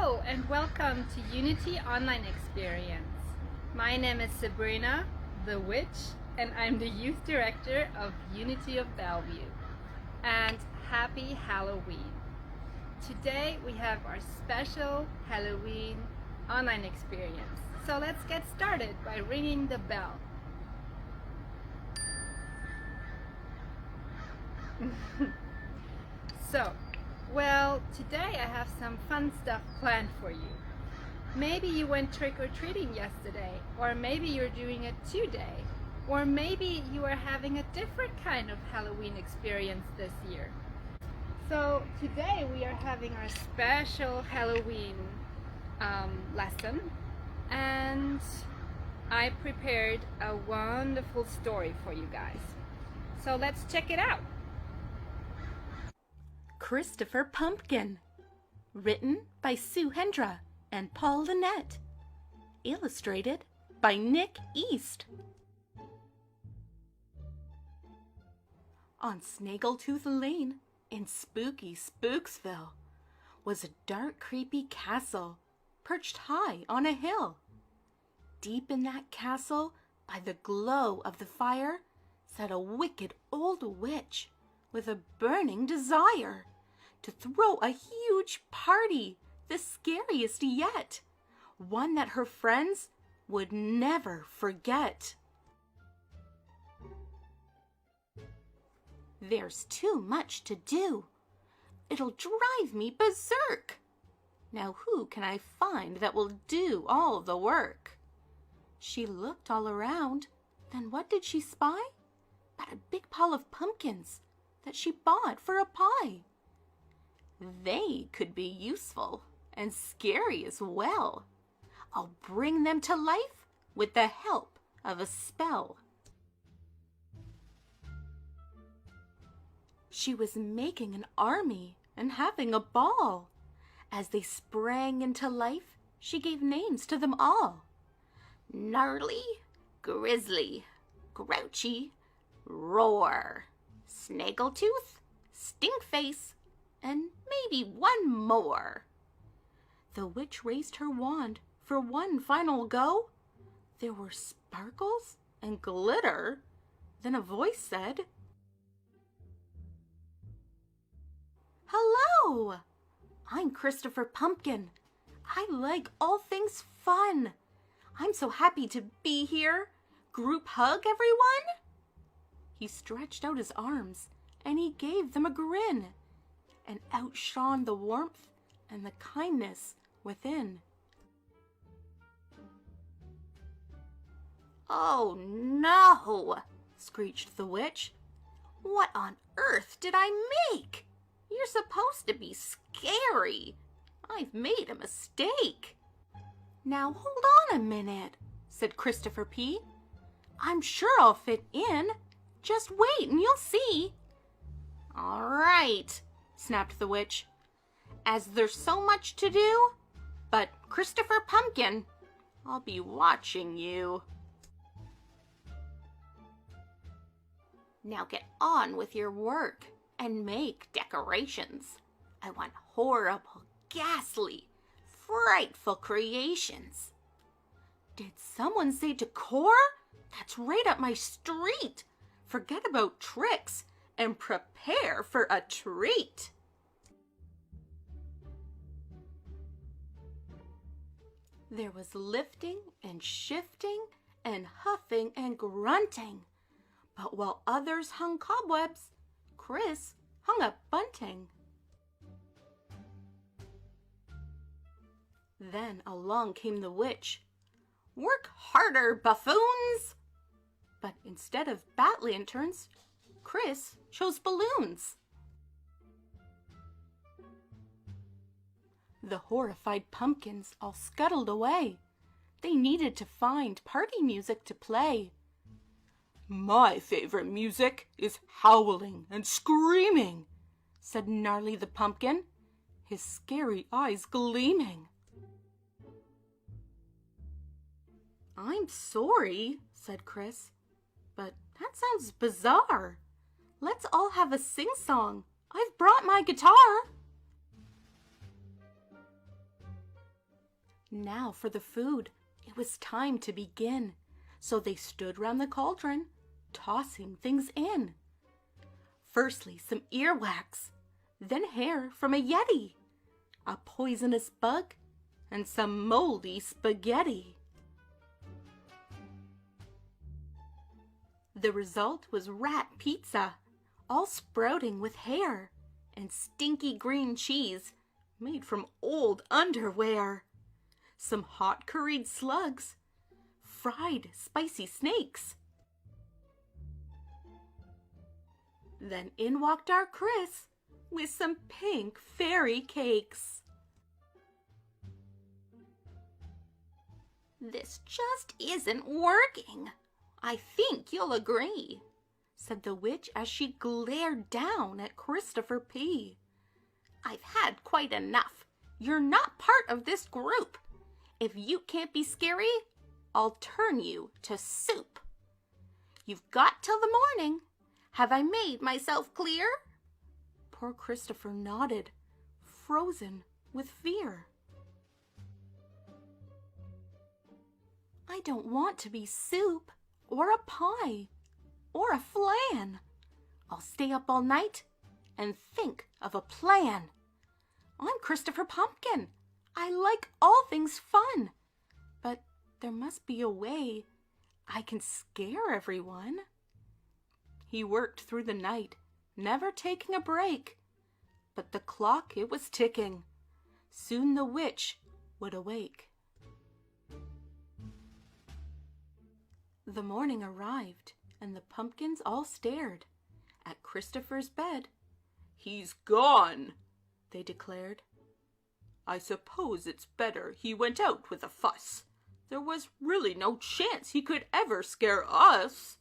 Hello and welcome to Unity Online Experience. My name is Sabrina, the Witch, and I'm the Youth Director of Unity of Bellevue. And happy Halloween! Today we have our special Halloween online experience. So let's get started by ringing the bell. Today I have some fun stuff planned for you. Maybe you went trick-or-treating yesterday, or maybe you're doing it today, or maybe you are having a different kind of Halloween experience this year. So today we are having our special Halloween lesson, and I prepared a wonderful story for you guys. So let's check it out. Christopher Pumpkin, written by Sue Hendra and Paul Lynette, illustrated by Nick East. On Snaggletooth Lane in spooky Spooksville was a dark, creepy castle perched high on a hill. Deep in that castle, by the glow of the fire, sat a wicked old witch with a burning desire to throw a huge party, the scariest yet, one that her friends would never forget. There's too much to do. It'll drive me berserk. Now who can I find that will do all the work? She looked all around, then what did she spy? But a big pile of pumpkins that she bought for a pie. They could be useful and scary as well. I'll bring them to life with the help of a spell. She was making an army and having a ball. As they sprang into life, she gave names to them all. Gnarly, Grizzly, Grouchy, Roar, Snaggletooth, Stinkface, and maybe one more. The witch raised her wand for one final go. There were sparkles and glitter. Then a voice said, "Hello! I'm Christopher Pumpkin. I like all things fun. I'm so happy to be here. Group hug, everyone?" He stretched out his arms and he gave them a grin, and outshone the warmth and the kindness within. "Oh no!" screeched the witch. "What on earth did I make? You're supposed to be scary. I've made a mistake." "Now hold on a minute," said Christopher P. "I'm sure I'll fit in. Just wait and you'll see." "All right," snapped the witch, "as there's so much to do, but Christopher Pumpkin, I'll be watching you. Now get on with your work and make decorations. I want horrible, ghastly, frightful creations." Did someone say decor? That's right up my street. Forget about tricks and prepare for a treat. There was lifting and shifting and huffing and grunting. But while others hung cobwebs, Chris hung up bunting. Then along came the witch. "Work harder, buffoons!" But instead of bat lanterns, Chris chose balloons. The horrified pumpkins all scuttled away. They needed to find party music to play. "My favorite music is howling and screaming," said Gnarly the Pumpkin, his scary eyes gleaming. "I'm sorry," said Chris, "but that sounds bizarre. Let's all have a sing-song. I've brought my guitar." Now for the food. It was time to begin. So they stood round the cauldron, tossing things in. Firstly, some earwax, then hair from a yeti, a poisonous bug, and some moldy spaghetti. The result was rat pizza, all sprouting with hair, and stinky green cheese made from old underwear. Some hot curried slugs, fried spicy snakes. Then in walked our Chris with some pink fairy cakes. "This just isn't working. I think you'll agree," said the witch as she glared down at Christopher P. "I've had quite enough. You're not part of this group. If you can't be scary, I'll turn you to soup. You've got till the morning. Have I made myself clear?" Poor Christopher nodded, frozen with fear. "I don't want to be soup, or a pie, or a flan. I'll stay up all night and think of a plan. I'm Christopher Pumpkin. I like all things fun, but there must be a way I can scare everyone." He worked through the night, never taking a break, but the clock, it was ticking. Soon the witch would awake. The morning arrived, and the pumpkins all stared at Christopher's bed. "He's gone," they declared. "I suppose it's better he went out with a fuss. There was really no chance he could ever scare us."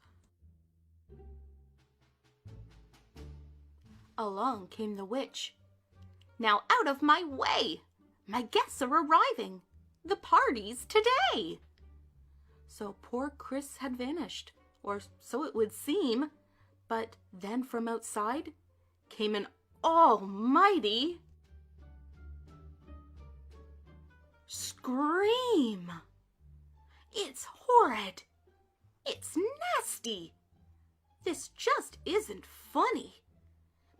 Along came the witch. "Now out of my way! My guests are arriving. The party's today." So poor Chris had vanished, or so it would seem. But then from outside came an almighty scream. "It's horrid! It's nasty! This just isn't funny!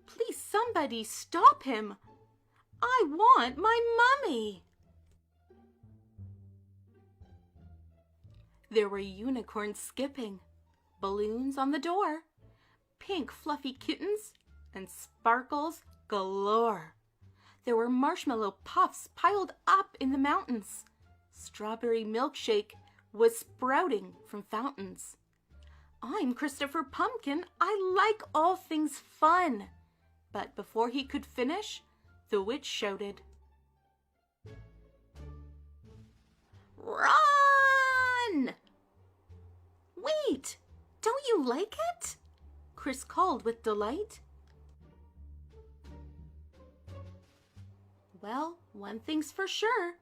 Please somebody stop him! I want my mummy!" There were unicorns skipping, balloons on the door, pink fluffy kittens, and sparkles galore. There were marshmallow puffs piled up in the mountains. Strawberry milkshake was sprouting from fountains. I'm Christopher Pumpkin. I like all things fun. But before he could finish, the witch shouted, "Run! Wait, don't you like it?" Chris called with delight. Well, one thing's for sure.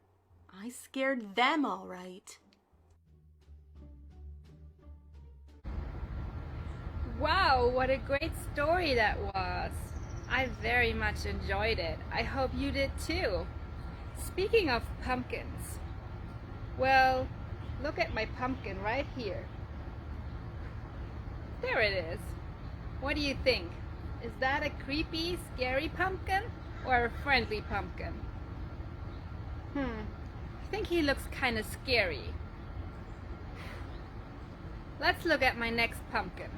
I scared them all right. Wow, what a great story that was. I very much enjoyed it. I hope you did too. Speaking of pumpkins, well, look at my pumpkin right here. There it is. What do you think? Is that a creepy, scary pumpkin or a friendly pumpkin? I think he looks kind of scary. Let's look at my next pumpkin.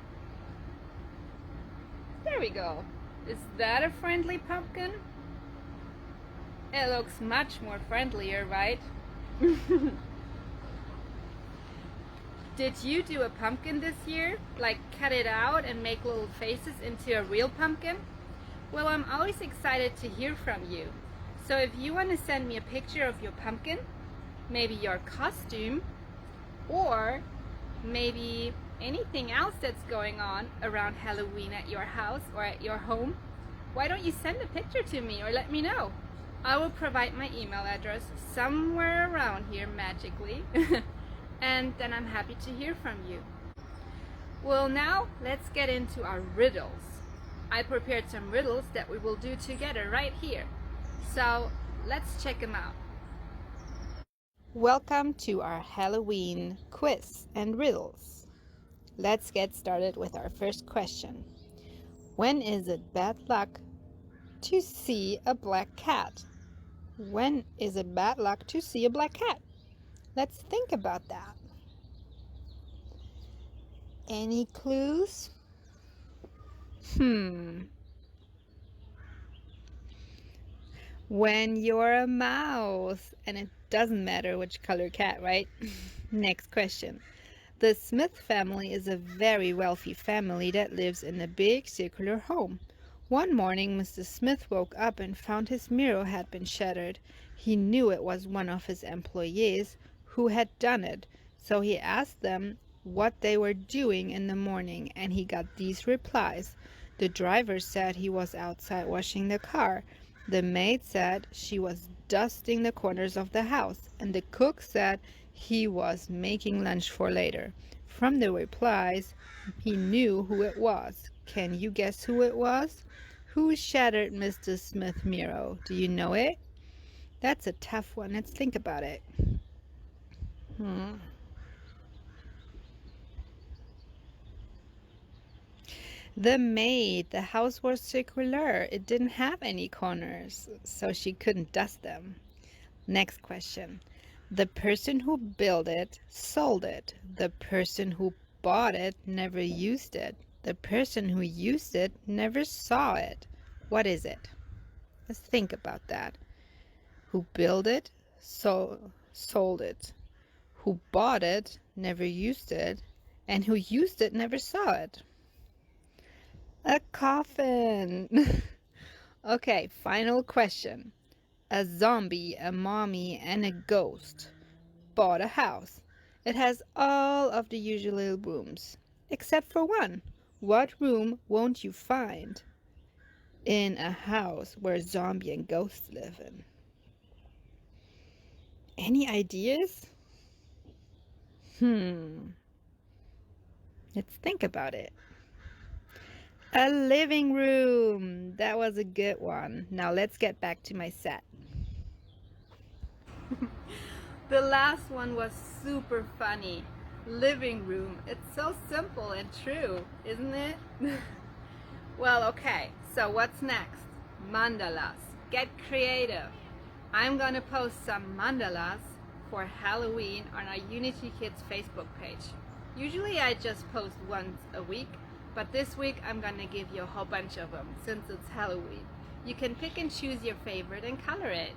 There we go. Is that a friendly pumpkin? It looks much more friendlier, right? Did you do a pumpkin this year? Like cut it out and make little faces into a real pumpkin? Well, I'm always excited to hear from you. So if you want to send me a picture of your pumpkin, maybe your costume, or maybe anything else that's going on around Halloween at your house or at your home, why don't you send a picture to me or let me know? I will provide my email address somewhere around here magically and then I'm happy to hear from you. Well, now let's get into our riddles. I prepared some riddles that we will do together right here. So let's check them out. Welcome to our Halloween quiz and riddles. Let's get started with our first question. When is it bad luck to see a black cat? When is it bad luck to see a black cat? Let's think about that. Any clues? When you're a mouse, and it doesn't matter which color cat, right? Next question. The Smith family is a very wealthy family that lives in a big circular home. One morning, Mr. Smith woke up and found his mirror had been shattered. He knew it was one of his employees who had done it, so he asked them what they were doing in the morning, and he got these replies. The driver said he was outside washing the car. The maid said she was dusting the corners of the house, and the cook said he was making lunch for later. From the replies, he knew who it was. Can you guess who it was? Who shattered Mr. Smith's mirror? Do you know it? That's a tough one. Let's think about it. The maid. The house was circular. It didn't have any corners, so she couldn't dust them. Next question. The person who built it sold it. The person who bought it never used it. The person who used it never saw it. What is it? Let's think about that. Who built it, sold it. Who bought it, never used it. And who used it, never saw it. A coffin. Okay, final question. A zombie, a mommy, and a ghost bought a house. It has all of the usual rooms, except for one. What room won't you find in a house where zombie and ghosts live in? Any ideas? Let's think about it. A living room. That was a good one. Now let's get back to my set. The last one was super funny. Living room. It's so simple and true, isn't it? Well, okay. So what's next? Mandalas. Get creative. I'm gonna post some mandalas for Halloween on our Unity Kids Facebook page. Usually I just post once a week, but this week I'm gonna give you a whole bunch of them since it's Halloween. You can pick and choose your favorite and color it.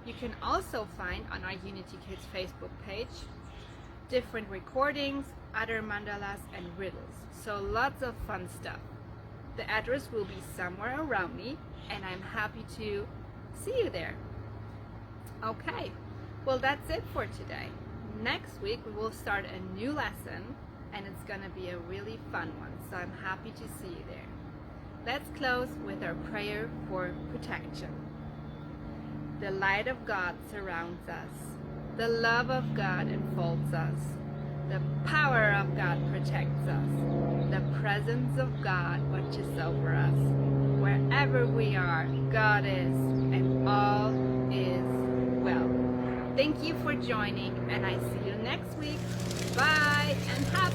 You can also find on our Unity Kids Facebook page different recordings, other mandalas, and riddles. So lots of fun stuff. The address will be somewhere around me, and I'm happy to see you there. Okay, well that's it for today. Next week we will start a new lesson, and it's gonna be a really fun one, so I'm happy to see you there. Let's close with our prayer for protection. The light of God surrounds us. The love of God enfolds us. The power of God protects us. The presence of God watches over us. Wherever we are, God is, and all is well. Thank you for joining, and I see you next week. Bye, and happy